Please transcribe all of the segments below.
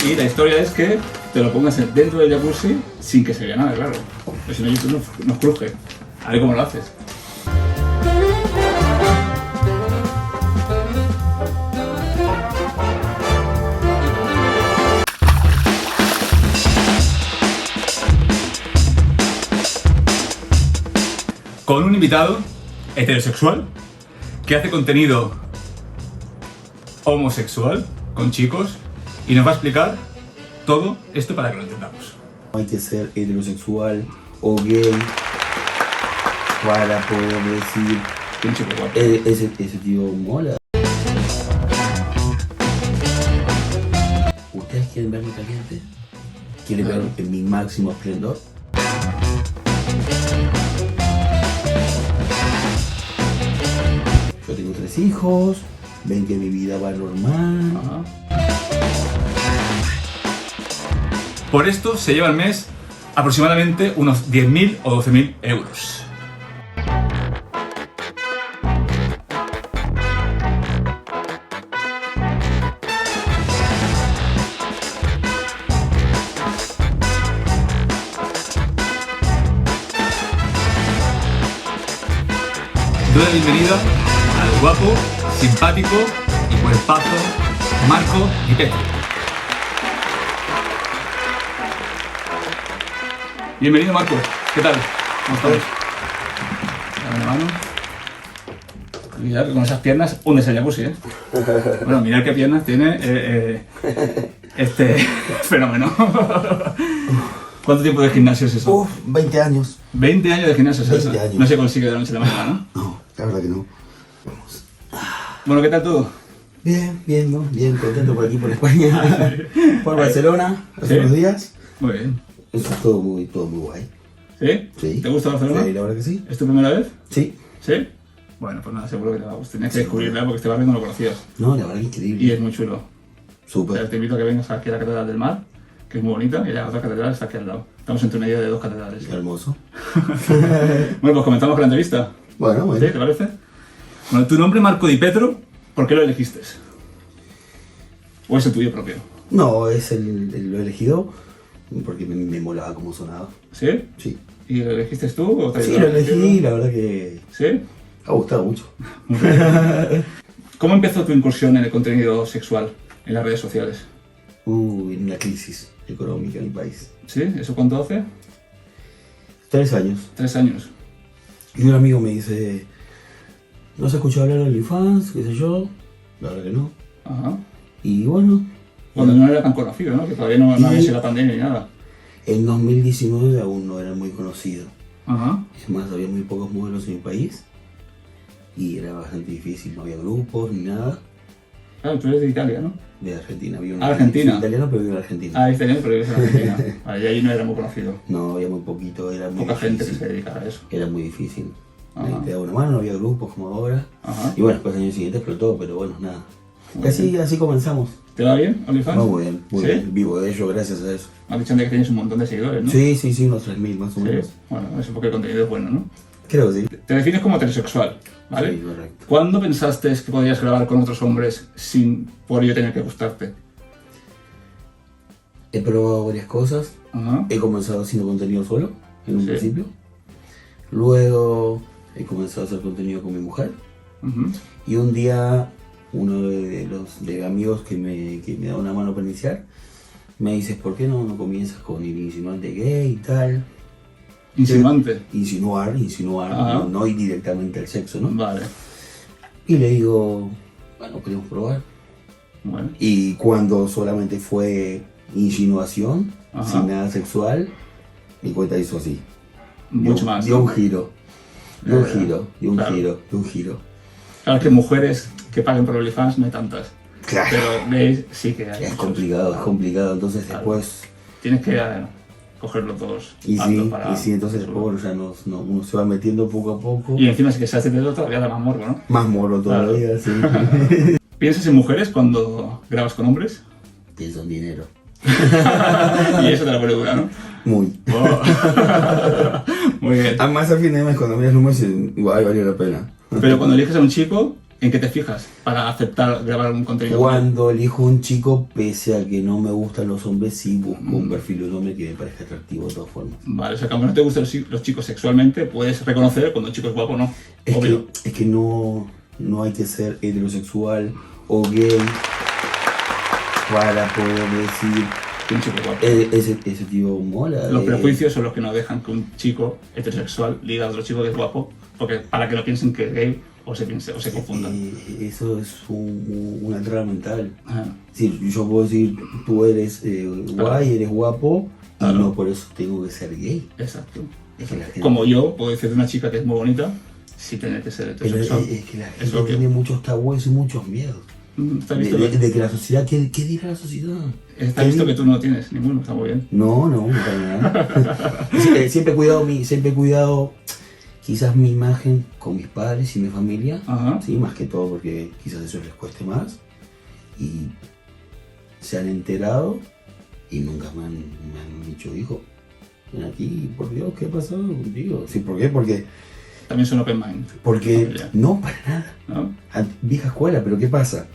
Y la historia es que te lo pongas dentro del jacuzzi sin que se vea nada, claro. Pues si no, YouTube nos cruje. A ver cómo lo haces. Con un invitado heterosexual que hace contenido homosexual con chicos y nos va a explicar todo esto para que lo entendamos. Hay que ser heterosexual o gay para poder decir Un chico guapo. ese tío mola. ¿Ustedes quieren verme caliente? ¿Quieren ver en mi máximo esplendor? Yo tengo 3 hijos, ven que mi vida va normal. Ajá. Por esto se lleva al mes aproximadamente unos 10.000 o 12.000 euros. Doy la bienvenida al guapo, simpático y cuerpazo Marco Di Petro. Bienvenido, Marco. ¿Qué tal? ¿Cómo estamos? Dame la mano. Mirad, con esas piernas hundes el jacuzzi, ¿eh? Bueno, mirad qué piernas tiene este fenómeno. ¿Cuánto tiempo de gimnasio es eso? 20 años. 20 años de gimnasio es eso. 20 años. No se consigue de la noche a la mañana, ¿no? No, la verdad que no. Vamos. Bueno, ¿qué tal todo? Bien, bien, ¿no? Bien, contento por aquí, por España. Por Barcelona, hace ¿Sí? unos días. Muy bien. Eso es todo muy guay. ¿Sí? Sí. ¿Te gusta Barcelona? Sí, la verdad que sí. ¿Es tu primera vez? Sí. ¿Sí? Bueno, pues nada, seguro que te va a gustar. Tienes que descubrirla porque este barrio no lo conocías. No, la verdad que Y increíble. es muy chulo. O sea, Súper. te invito a que vengas aquí a la Catedral del Mar, que es muy bonita, y la otra catedral está aquí al lado. Estamos entre medio de 2 catedrales. Hermoso. Bueno, pues comenzamos con la entrevista. Bueno, ¿Sí? bueno. ¿Te parece? Bueno, tu nombre Marco Di Petro, ¿por qué lo elegiste? ¿O es el tuyo propio? No, es lo elegido porque me molaba cómo sonaba. ¿Sí? Sí. ¿Y lo elegiste tú o te Sí, ayudaron lo a elegí, elegirlo? la verdad que ¿Sí? ha gustado mucho. ¿Cómo empezó tu incursión en el contenido sexual en las redes sociales? En una crisis económica en mi país. ¿Sí? ¿Eso cuánto hace? 3 años. 3 años. Y un amigo me dice, ¿no se escuchó hablar de OnlyFans? ¿Qué sé yo? La verdad que no. Ajá. Y bueno, Cuando no era tan conocido, ¿no? Que todavía no había sido la pandemia ni nada. en 2019 aún no era muy conocido. Ajá. Es más, había muy pocos modelos en mi país. Y era bastante difícil, no había grupos ni nada. Claro, tú eres de Italia, ¿no? De Argentina, había Argentina. Soy italiano, pero vivo en Argentina. Ah, es italiano, pero eres de Argentina. Vale, y ahí no era muy conocido. No, había muy poquito, era muy Poca gente que difícil. se dedica a eso. Era muy difícil. Ajá. Nadie te daba una mano, no había grupos como ahora. Ajá. Y bueno, después el año siguiente explotó, pero bueno, nada. Muy Y así comenzamos. ¿Te va bien, OnlyFans? Muy bien, muy ¿Sí? bien. Vivo de ello, gracias a eso. Me has dicho antes que tienes un montón de seguidores, ¿no? Sí, unos 3.000 más o Sí. menos. Bueno, eso porque el contenido es bueno, ¿no? Creo que sí. Te defines como heterosexual, ¿vale? Sí, correcto. ¿Cuándo pensaste que podías grabar con otros hombres sin por ello tener que gustarte? He probado varias cosas. Ajá. He comenzado haciendo contenido solo, en un Sí. principio. Luego he comenzado a hacer contenido con mi mujer. Ujú. Y un día, uno de los amigos que me da una mano para iniciar, me dice, ¿por qué no comienzas con el insinuante gay y tal? Insinuante. Insinuar, Ajá. no ir directamente al sexo, ¿no? Vale. Y le digo, bueno, podemos probar. Bueno. Y cuando solamente fue insinuación, Ajá. sin nada sexual, mi cuenta hizo así. Mucho más. Dio ¿no? un giro. Dio un Claro. giro, dio un Claro. giro, dio un giro. Claro que mujeres que paguen por OnlyFans no hay tantas. Claro. Pero gays sí que hay. Es muchos. complicado, es complicado. Entonces Claro. después... Tienes que cogerlos todos. Y aptos sí, para- entonces bueno, ya uno se va metiendo poco a poco. Y encima si que se hace de otro todavía da más morbo, ¿no? Más moro todavía, sí. ¿Piensas en mujeres cuando grabas con hombres? Pienso en dinero. Y eso te la pone dura, ¿no? Muy. Oh. Muy bien. Además, a fin de mes, cuando miras números, igual valió la pena. Pero cuando eliges a un chico, ¿En qué te fijas para aceptar grabar un contenido? Cuando elijo un chico, pese a que no me gustan los hombres, sí busco un perfil de un hombre que me parezca atractivo de todas formas. Vale, o sea, que aunque no te gusten los chicos sexualmente, puedes reconocer cuando un chico es guapo o no. Obvio. Es que no hay que ser heterosexual o gay para poder decir Que un chico es guapo. ese tío mola. Los prejuicios son los que no dejan que un chico heterosexual diga a otro chico que es guapo, porque para que no piensen que es gay o se confundan. Eso es una entrada mental. Ah, Sí, yo puedo decir, tú eres guay, eres guapo, y Claro. no por eso tengo que ser gay. exacto. Es que la gente- Como yo puedo decir de una chica que es muy bonita, sin tener que ser Pero heterosexual. es que la Es gente obvio. tiene muchos tabúes y muchos miedos. ¿Está De, visto, de que la sociedad, ¿qué dirá la sociedad? está ¿Qué visto di- que tú no tienes ninguno? Está muy bien. No, para nada. Siempre he cuidado quizás mi imagen con mis padres y mi familia. Ajá. Sí, más que todo porque quizás eso les cueste más. Y se han enterado y nunca me han dicho, hijo, ven aquí, por Dios, ¿qué ha pasado contigo? Sí, ¿por qué? También son open mind, Porque Familia. no, para nada. ¿no? Vieja escuela, pero ¿qué pasa?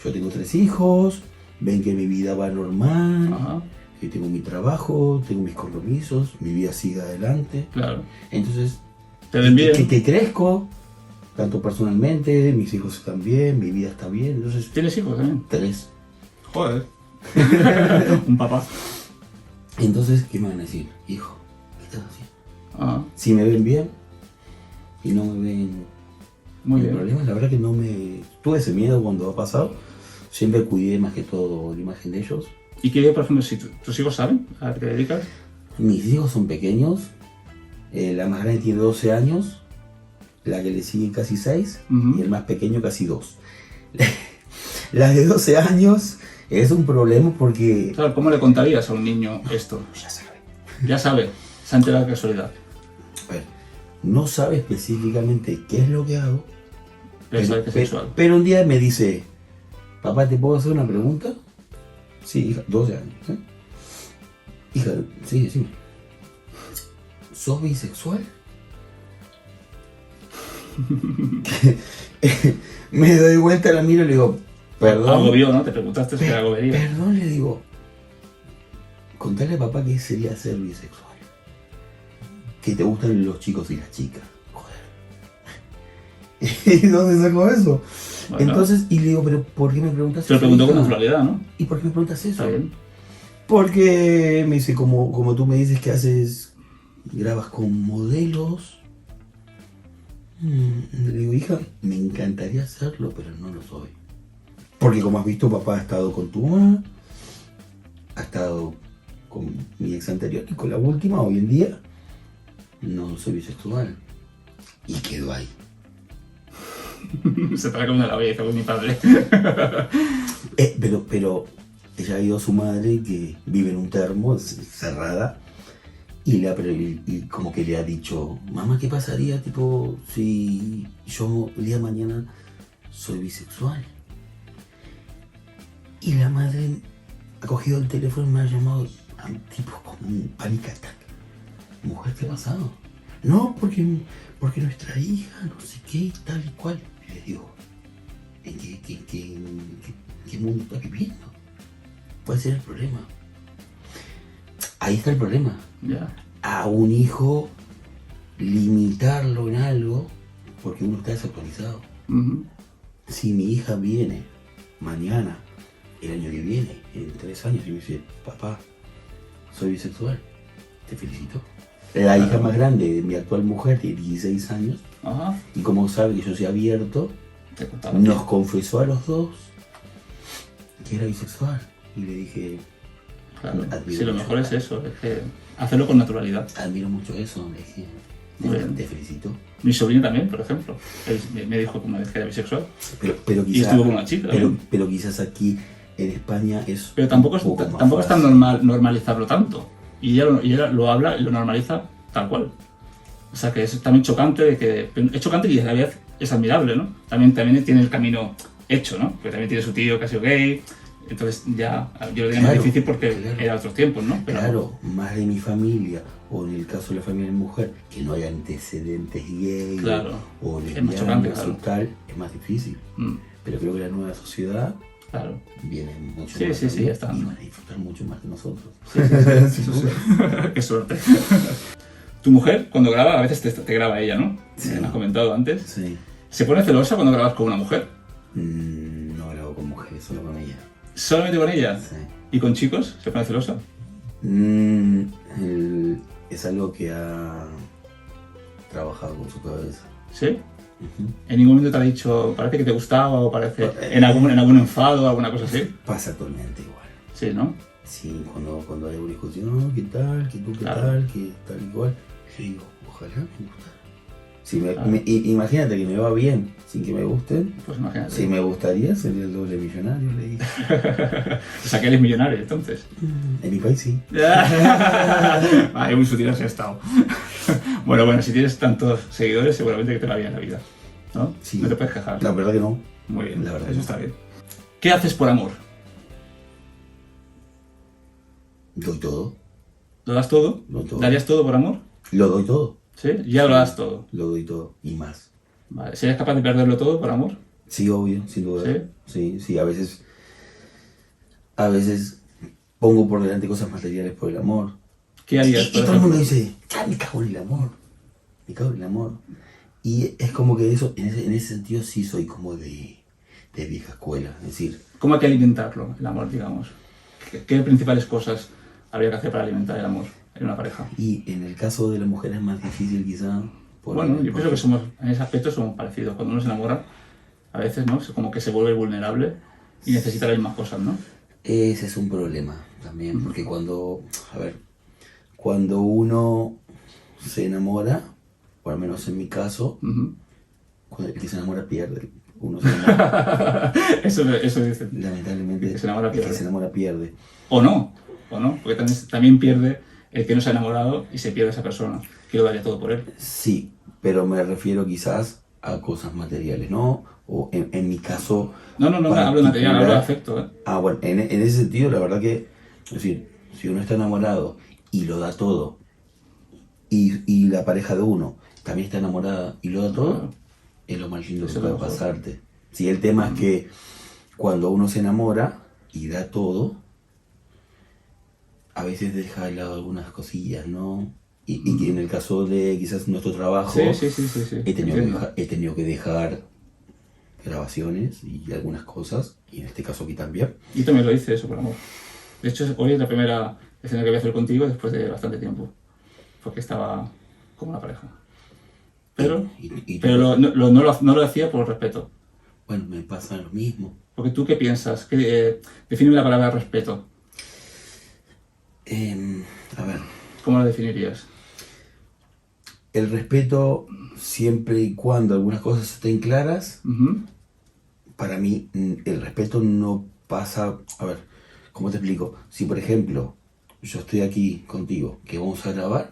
Yo tengo 3 hijos, ven que mi vida va normal, Ajá, que tengo mi trabajo, tengo mis compromisos, mi vida sigue adelante. claro. Entonces, Te ven bien. que crezco, tanto personalmente, mis hijos están bien, mi vida está bien. Entonces, ¿Tienes hijos también? 3. Joder. Un papá. Entonces, ¿qué me van a decir? Hijo, ¿qué estás haciendo? Ah, Si me ven bien y no me ven muy con bien. problemas, la verdad que no me... Tuve ese miedo cuando ha pasado. Siempre cuidé más que todo la imagen de ellos. ¿Y qué, por ejemplo, si tus hijos saben a qué te dedicas? Mis hijos son pequeños. La más grande tiene 12 años. La que le sigue casi 6. Ujú. Y el más pequeño casi 2. La de 12 años es un problema porque... Claro, ¿cómo le contarías a un niño esto? Ya sabe. Ya sabe, se ha enterado de casualidad. A ver, no sabe específicamente qué es lo que hago. Pero sabe que es sexual. pero un día me dice, papá, ¿te puedo hacer una pregunta? Sí, hija, 12 años. ¿Eh? Hija, sí, decime. ¿Sos bisexual? Me doy vuelta, la miro y le digo, perdón. Algo vio, ¿no? Te preguntaste si era algo vería. Perdón, le digo. Contale a papá qué sería ser bisexual. Que te gustan los chicos y las chicas. Joder. ¿Y dónde sacó eso? Bueno. Entonces, y le digo, pero ¿por qué me preguntas Se lo eso, preguntó con hija? naturalidad, ¿no? ¿Y por qué me preguntas eso? Está bien. Porque me dice, como tú me dices que haces, grabas con modelos. Le digo, hija, me encantaría hacerlo, pero no lo soy. Porque como has visto, papá ha estado con tu mamá, ha estado con mi ex anterior y con la última, hoy en día, no soy bisexual. Y quedó ahí. Se te ha comido la belleza con mi padre. Pero ella ha ido a su madre que vive en un termo, cerrada, y como que le ha dicho, mamá, ¿qué pasaría tipo si yo el día de mañana soy bisexual? Y la madre ha cogido el teléfono y me ha llamado tipo como un panic attack. Mujer, ¿qué ha pasado? No, porque nuestra hija, no sé qué, tal y cual. Y le digo, ¿en qué mundo está viviendo? ¿Cuál será el problema? Ahí está el problema. Ya. A un hijo limitarlo en algo porque uno está desactualizado. Ujú. Si mi hija viene mañana, el año que viene, en 3 años, y me dice, papá, soy bisexual, te felicito. La hija más grande de mi actual mujer tiene 16 años Ajá. y como sabe que yo soy abierto, Te contaba. nos confesó a los dos que era bisexual. Y le dije, Claro. admiro Sí, lo mucho. mejor es eso, es que hacerlo con naturalidad. admiro mucho eso, le dije, Muy bien. te felicito. Mi sobrino también, por ejemplo. Él me dijo como que era bisexual. Pero Y quizás, estuvo con una chica. también. pero quizás aquí en España es Pero tampoco es, un poco más tampoco es tan fácil. normal normalizarlo tanto. Y ella lo habla y lo normaliza tal cual. O sea que es también chocante, es chocante y a la vez es admirable, ¿no? También tiene el camino hecho, ¿no? Porque también tiene su tío que ha sido gay, Entonces ya yo lo tenía más Claro, difícil porque claro. era otros tiempos, ¿no? Pero, Claro, más de mi familia, o en el caso de la familia de mujer, que no haya antecedentes gay Claro, o es más chocante, lesbianas o claro. tal, es más difícil. mm, Pero creo que la nueva sociedad claro. viene mucho Sí, más sí, sí, también, están- y van a disfrutar mucho más que nosotros. Sí, sí, sí, eso sí. Qué suerte. Tu mujer, cuando graba, a veces te graba ella, ¿no? Sí. Me has comentado antes. Sí. ¿Se pone celosa cuando grabas con una mujer? No grabo con mujeres, solo con ella. ¿Solamente con ella? Sí. ¿Y con chicos? ¿Se pone celosa? Mm, es algo que ha trabajado con su cabeza. ¿Sí? Ujú. ¿En ningún momento te ha dicho, parece que te gustaba o parece en algún enfado o alguna cosa así? Pasa actualmente igual. Sí, ¿no? Sí, cuando hay una discusión, ¿no? ¿Qué tal? ¿Qué tú qué Claro. tal? ¿Qué tal y cual? Yo digo, ojalá me gustara. Si Claro. imagínate que me va bien sin que me gusten. Pues imagínate. Si me gustaría, sería el doble millonario, le dije. O sea, que eres millonario, entonces. En mi país sí. Ay, muy sutil has estado. Bueno, si tienes tantos seguidores, seguramente que te va bien la vida, ¿no? Sí. No te puedes quejar. La verdad que no. Muy bien, La verdad eso no. está bien. ¿Qué haces por amor? Doy todo. ¿Lo das todo? Lo todo. ¿Darías todo por amor? Lo doy todo. ¿Sí? Ya lo das todo. Lo doy todo. Y más. Vale. ¿Serías capaz de perderlo todo por amor? Sí, obvio, sin duda. ¿Sí? Sí, sí, a veces pongo por delante cosas materiales por el amor. ¿Qué harías, Y por todo el mundo ejemplo? dice, ya me cago en el amor. Me cago en el amor. Y es como que eso, en ese sentido sí soy como de vieja escuela. Es decir, ¿Cómo hay que alimentarlo, el amor, digamos? ¿Qué principales cosas habría que hacer para alimentar el amor en una pareja? y en el caso de la mujer es más difícil quizá. Bueno, yo pienso que somos, en ese aspecto somos parecidos. Cuando uno se enamora, a veces, ¿no? Es como que se vuelve vulnerable y necesita las mismas cosas, ¿no? Ese es un problema también, porque cuando uno se enamora, o al menos en mi caso, Ujú. cuando el que se enamora pierde. Uno se enamora, Eso dicen. lamentablemente, El que se enamora el que pierde. se enamora pierde. O no, porque también pierde el que no se ha enamorado y se pierde esa persona, que lo daría todo por él. Sí, pero me refiero quizás a cosas materiales, ¿no? O en mi caso... No, hablo de material, hablo de afecto, ¿eh? Ah, bueno, en ese sentido, la verdad que, es decir, si uno está enamorado y lo da todo, y la pareja de uno también está enamorada y lo da todo, Claro. es lo más lindo que Eso es puede lo mejor. pasarte. Sí, el tema es que cuando uno se enamora y da todo, a veces deja de lado algunas cosillas, ¿no? Y que en el caso de quizás nuestro trabajo, Sí. Entiendo. he tenido que dejar grabaciones y algunas cosas, y en este caso aquí también. Yo también lo hice eso por amor. De hecho, hoy es la primera escena que voy a hacer contigo después de bastante tiempo, porque estaba como una pareja. Pero no lo hacía por respeto. Bueno, me pasa lo mismo. Porque tú, ¿qué piensas? Defíneme la palabra respeto. A ver, ¿Cómo la definirías? el respeto, siempre y cuando algunas cosas estén claras, Ujú. para mí el respeto no pasa... A ver, ¿cómo te explico? Si por ejemplo yo estoy aquí contigo, que vamos a grabar,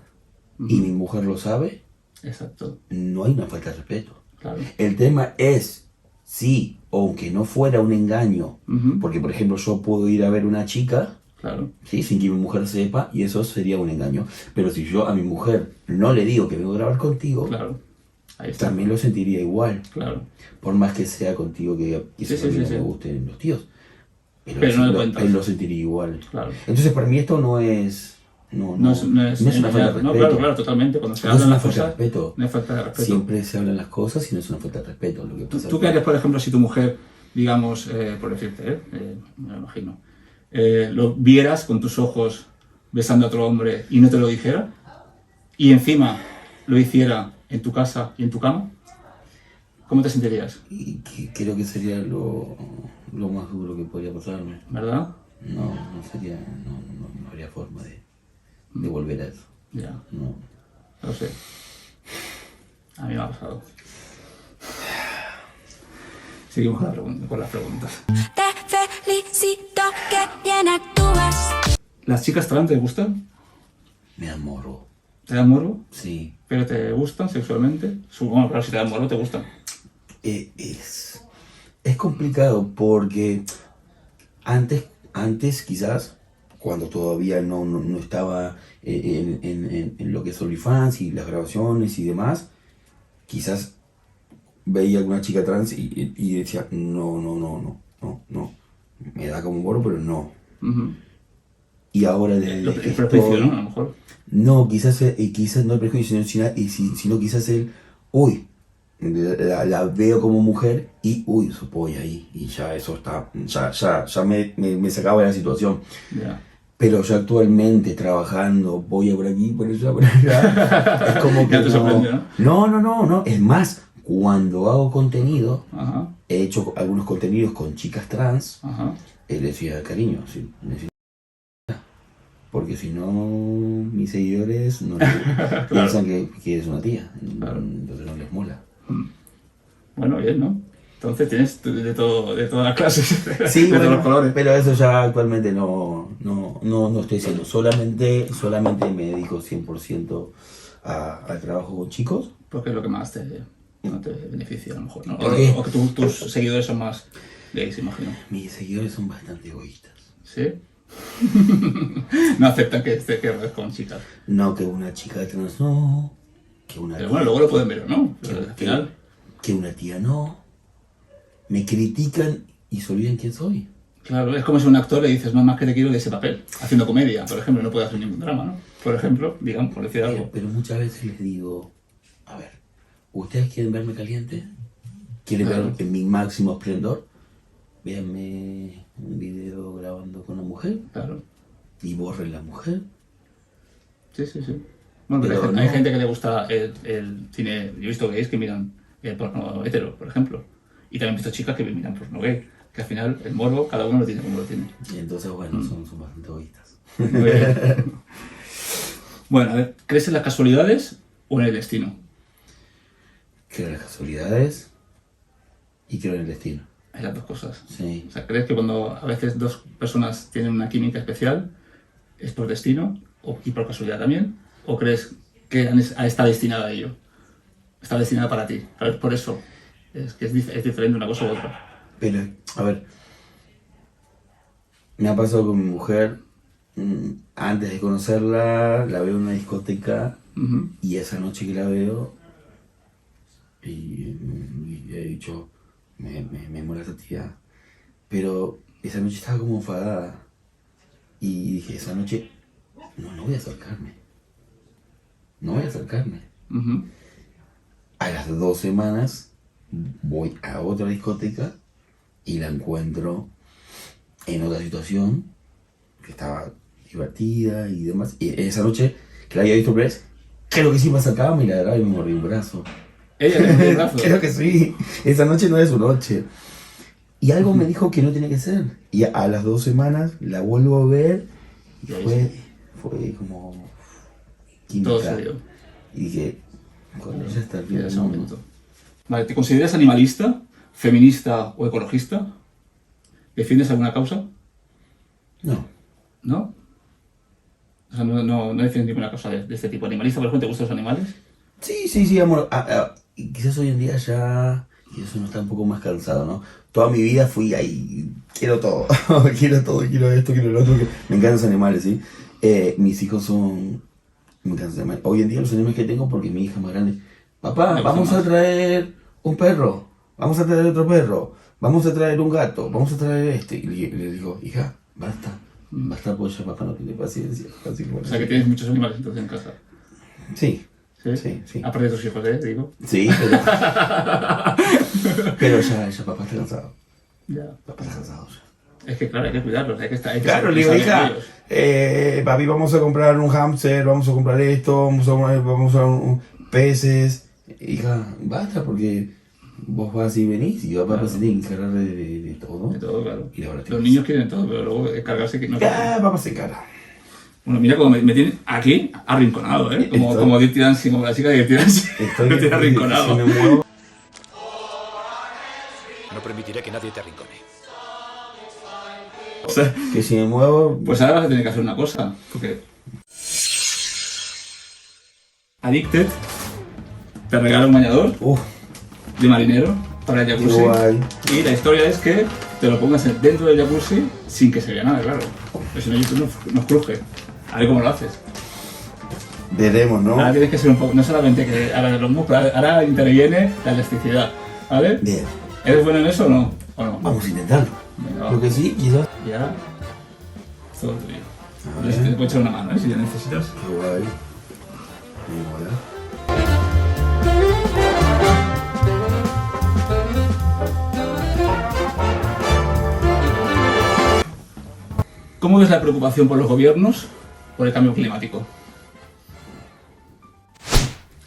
y mi mujer lo sabe, Exacto, no hay una falta de respeto. claro. El tema es, sí, aunque no fuera un engaño, Ujú. porque por ejemplo yo puedo ir a ver una chica, Claro, ¿sí? Sin que mi mujer sepa, y eso sería un engaño. Pero si yo a mi mujer no le digo que vengo a grabar contigo, claro. Ahí está. también lo sentiría igual. Claro. Por más que sea contigo que quizás Sí, a mí no sí. me gusten los tíos. Pero no le cuentas. él lo sentiría igual. Claro. Entonces para mí esto no es... No es una falta de respeto. No, claro, totalmente. Cuando se No es hablan una las falta de cosas, respeto. no hay falta de respeto. Siempre se hablan las cosas y no es una falta de respeto. Lo que pasa ¿Tú es qué harías, por ejemplo, si tu mujer, digamos, por decirte, me lo imagino, lo vieras con tus ojos besando a otro hombre y no te lo dijera? Y encima lo hiciera en tu casa y en tu cama, ¿cómo te sentirías? Y creo que sería lo más duro que podría pasarme. ¿Verdad? No sería... No habría forma de volver a eso. Ya, No. lo sé. A mí me ha pasado. Seguimos con las preguntas. Te felicito, que bien actúas. ¿Las chicas trans te gustan? Me da morbo. ¿Te dan morbo? Sí. ¿Pero te gustan sexualmente? Supongo, claro, si te dan morbo, te gustan. Es complicado porque Antes quizás, cuando todavía no estaba en lo que es OnlyFans y las grabaciones y demás, quizás veía alguna chica trans y decía, no, me da como morbo, pero no. Ujú. Y ahora desde El que prejuicio, estoy- ¿no? A lo mejor. No, quizás no el prejuicio, sino quizás el, uy, la veo como mujer y, uy, su polla ahí, y ya eso está, ya me sacaba de la situación. Ya. Pero yo actualmente trabajando, voy a por aquí, por allá, por allá, es como que Ya te sorprende, ¿no? no, es más, cuando hago contenido, Ajá, he hecho algunos contenidos con chicas trans, ajá. les decía, cariño, sí, porque si no, mis seguidores no piensan que eres una tía, Claro. entonces no les mola. Bueno, bien, ¿no? Entonces tienes de todas las clases, Sí, de todos bueno, los colores. pero eso ya actualmente no estoy haciendo, solamente me dedico 100% al trabajo con chicos. Porque es lo que más no te beneficia, a lo mejor, ¿no? ¿Por qué? O que tus seguidores son más gays, imagino. Mis seguidores son bastante egoístas. ¿Sí? No aceptan que hables con chicas. No, que una chica trans no, que una Pero tía, bueno, luego lo pueden ver o no. Pero al final, que una tía no. Me critican y se olvidan quién soy. claro, es como si a un actor le dices, no más que te quiero de ese papel, haciendo comedia, por ejemplo, no puede hacer ningún drama, ¿no? Por ejemplo, digamos, por decir algo. Pero muchas veces les digo, a ver, ¿ustedes quieren verme caliente? ¿Quieren Claro. ver en mi máximo esplendor? Véanme un video grabando con una mujer Claro. y borren la mujer. Sí, sí, sí. Bueno, pero Pero hay no. gente que le gusta el cine. Yo he visto gays que miran el porno hetero, por ejemplo. Y también he visto chicas que miran porno gay. Que al final el morbo, cada uno lo tiene como lo tiene. Y entonces, bueno, son bastante egoístas. Muy bien. Bueno, a ver, ¿crees en las casualidades o en el destino? Creo en las casualidades y creo en el destino. En las dos cosas. Sí. O sea, ¿crees que cuando a veces dos personas tienen una química especial es por destino y por casualidad también? ¿O crees que está destinada a ello? Está destinada para ti. A ver, por eso es que es diferente una cosa u otra. Pero, a ver, me ha pasado con mi mujer, antes de conocerla, la veo en una discoteca Ujú. y esa noche que la veo, y he dicho, me mola esta tía. Pero esa noche estaba como enfadada y dije, esa noche, no voy a acercarme. No voy a acercarme. Ujú. A las 2 semanas voy a otra discoteca y la encuentro en otra situación que estaba divertida y demás. Y esa noche que la había visto por vez, creo que sí me acercaba, me ladraba y me mordía un brazo. Ella le metió el brazo. Creo que sí. Esa noche no es su noche. Y algo me dijo que no tenía que ser. Y a las 2 semanas la vuelvo a ver y Y ahí fue como Todo química. se dio. Y dije, con ella está el fin En del ese mundo. momento. Vale, ¿te consideras animalista, feminista o ecologista? ¿Defiendes alguna causa? No. ¿No? O sea, no defiendes ninguna causa de este tipo. ¿Animalista, por ejemplo, te gustan los animales? Sí, amor. Y quizás hoy en día ya, y eso no está un poco más cansado, ¿no? Toda mi vida fui ahí, quiero todo, quiero esto, quiero lo otro. Me encantan los animales, ¿sí? Mis hijos son, me encantan los animales. Hoy en día los animales que tengo, porque mi hija es más grande, papá, Me gusta vamos a más. traer un perro, vamos a traer otro perro, vamos a traer un gato, vamos a traer este. Y le digo, hija, basta, pues ya papá no tiene paciencia. Así que, bueno, O sea, que tienes muchos animales entonces en casa. Sí, ¿Sí? Sí. Aparte de tus hijos, digo. sí, pero ya papá está cansado. Ya. Papá está cansado ya. Es que, claro, hay que cuidarlos. Hay que estar, Claro, le digo, pensar en hija, ellos. papi, vamos a comprar un hámster, vamos a comprar esto, vamos a peces. Hija, basta, porque vos vas y venís y papá Claro. se tiene que encargar de todo. De todo, claro. Y ahora Los niños quieren todo, pero luego cargarse que no. Papá se encarga. Bueno, mira cómo me tienen aquí arrinconado, ¿eh? Como, Estoy- como Dirty Dancing, como la chica de Dirty Dancing. Me tiene arrinconado. Si me muevo, No permitiré que nadie te arrincone. O sea, que si me muevo, pues ahora vas a tener que hacer una cosa, porque Addicted te regala un bañador uff, de marinero para el qué jacuzzi. guay. Y la historia es que te lo pongas dentro del jacuzzi sin que se vea nada, claro. Pero si no, YouTube nos cruje. A ver cómo lo haces. Veremos, ¿no? Ahora tienes que ser un poco, no solamente que ahora los músculos, ahora interviene la elasticidad, ¿vale? Bien, ¿Eres bueno en eso o no? ¿O no? vamos a intentarlo. Venga, Lo que sí, quizás. Y ahora, todo tuyo. A Yo ver. te puedo echar una mano, ¿eh? Si lo necesitas. Qué guay. Muy buena. ¿Cómo ves la preocupación por los gobiernos por el cambio climático?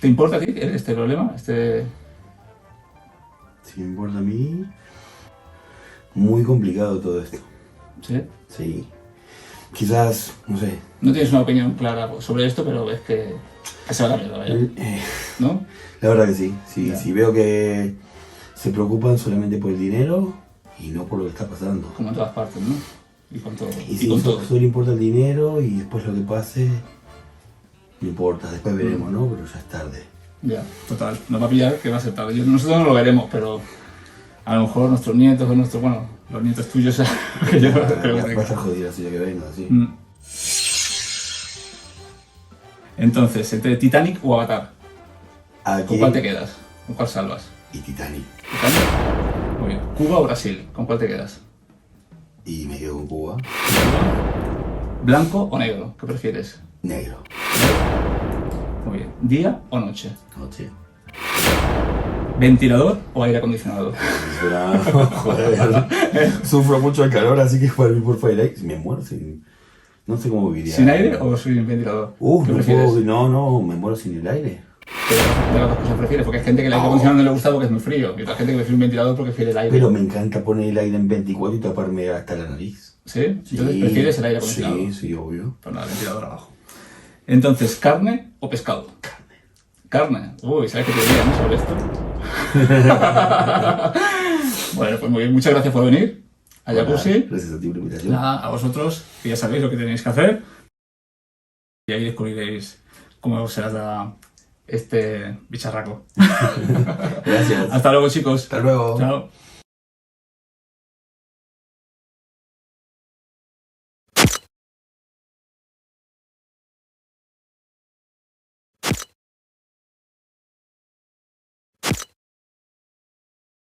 ¿Te importa a ti este problema? Si me importa a mí, muy complicado todo esto. ¿Sí? Sí. Quizás, no sé. No tienes una opinión clara sobre esto, pero ves que se va a la mierda, vaya. ¿No? La verdad que sí. Sí, Ya. sí veo que se preocupan solamente por el dinero y no por lo que está pasando. Como en todas partes, ¿no? Y con todo. Y Y sí, con todo. solo importa el dinero y después lo que pase, no importa. Después veremos, ¿no? Pero ya es tarde. Ya, total. Nos va a pillar que va a ser tarde. Nosotros no lo veremos, pero a lo mejor nuestros nietos o nuestros, bueno, los nietos tuyos, que yo creo que Va a estar jodida así ya que venga, sí. Mm. Entonces, entre Titanic o Avatar, Aquí ¿con cuál te quedas? ¿Con cuál salvas? y Titanic. ¿Titanic? Muy bien. ¿Cuba o Brasil? ¿Con cuál te quedas? Y me quedo con Cuba. ¿Blanco o negro? ¿Qué prefieres? Negro. Muy bien. ¿Día o noche? Noche. ¿Ventilador o aire acondicionado? Joder, sufro mucho el calor, así que para mí por Firelight me muero sin... No sé cómo viviría. ¿Sin aire o sin ventilador? ¿Qué No prefieres? puedo, no, me muero sin el aire. ¿Qué de las dos cosas prefieres? Porque hay gente que el aire acondicionado no le gusta porque es muy frío y otra gente que prefiere un ventilador porque prefiere el aire. Pero me encanta poner el aire en 24 y taparme hasta la nariz. ¿Sí? Entonces prefieres el aire acondicionado. Sí, sí, obvio. Pues nada, ventilador abajo. Entonces, ¿carne o pescado? Carne. Uy, ¿sabes qué te diría, no? Sobre esto. Bueno, pues muy bien. Muchas gracias por venir a Jacuzzi. Gracias a ti por la invitación. Nada, a vosotros, que ya sabéis lo que tenéis que hacer. Y ahí descubriréis cómo se las da este bicharraco. Gracias. Hasta luego, chicos. Hasta luego. Chao.